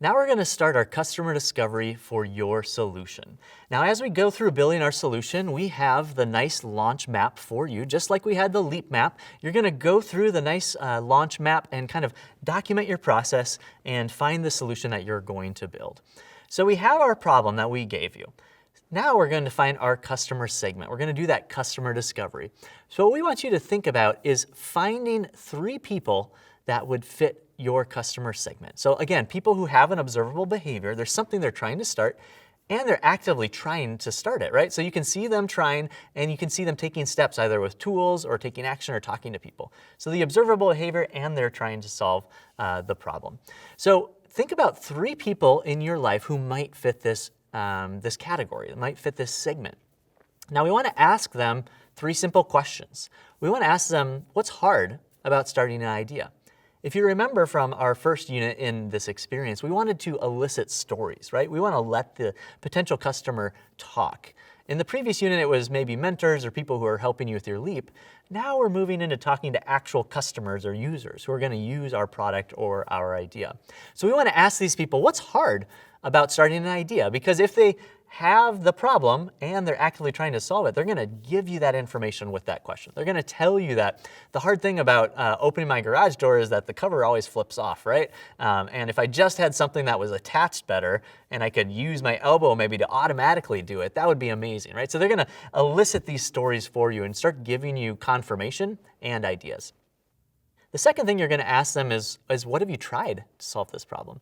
Now we're going to start our customer discovery for your solution. Now as we go through building our solution, we have the nice launch map for you. Just like we had the leap map, you're going to go through the nice launch map and kind of document your process and find the solution that you're going to build. So we have our problem that we gave you. Now we're going to find our customer segment. We're going to do that customer discovery. So what we want you to think about is finding 3 people that would fit your customer segment. So again, people who have an observable behavior, there's something they're trying to start, and they're actively trying to start it, right? So you can see them trying, and you can see them taking steps either with tools or taking action or talking to people. So the observable behavior, and they're trying to solve the problem. So think about 3 people in your life who might fit this category, that might fit this segment. Now we want to ask them 3 simple questions. We want to ask them, what's hard about starting an idea? If you remember from our first unit in this experience, we wanted to elicit stories, right? We want to let the potential customer talk. In the previous unit, it was maybe mentors or people who are helping you with your leap. Now we're moving into talking to actual customers or users who are going to use our product or our idea. So we want to ask these people, what's hard about starting an idea? Because if they have the problem and they're actively trying to solve it, they're going to give you that information with that question. They're going to tell you that the hard thing about opening my garage door is that the cover always flips off, right? And if I just had something that was attached better and I could use my elbow maybe to automatically do it, that would be amazing, right? So they're going to elicit these stories for you and start giving you confirmation and ideas. The second thing you're going to ask them is what have you tried to solve this problem?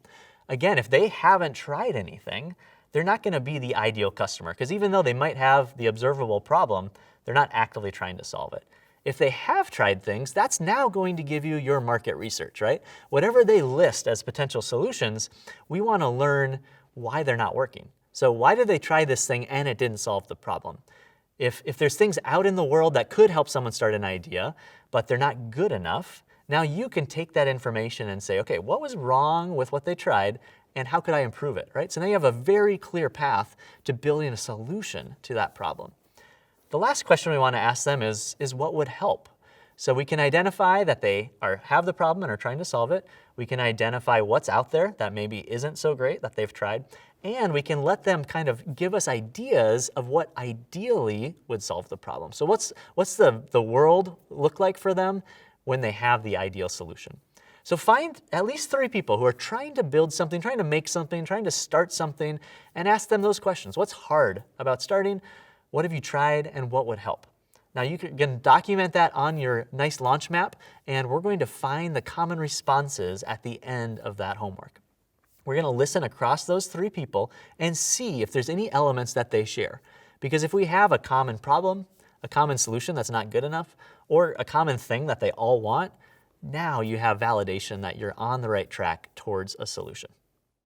Again, if they haven't tried anything, they're not going to be the ideal customer, because even though they might have the observable problem, they're not actively trying to solve it. If they have tried things, that's now going to give you your market research, right? Whatever they list as potential solutions, we want to learn why they're not working. So why did they try this thing and it didn't solve the problem? If there's things out in the world that could help someone start an idea, but they're not good enough, now you can take that information and say, okay, what was wrong with what they tried and how could I improve it, right? So now you have a very clear path to building a solution to that problem. The last question we want to ask them is what would help? So we can identify that they have the problem and are trying to solve it. We can identify what's out there that maybe isn't so great that they've tried. And we can let them kind of give us ideas of what ideally would solve the problem. So what's the world look like for them when they have the ideal solution? So find at least 3 people who are trying to build something, trying to make something, trying to start something, and ask them those questions. What's hard about starting? What have you tried, and what would help? Now you can document that on your nice launch map, and we're going to find the common responses at the end of that homework. We're going to listen across those 3 people and see if there's any elements that they share. Because if we have a common problem, a common solution that's not good enough, or a common thing that they all want, now you have validation that you're on the right track towards a solution.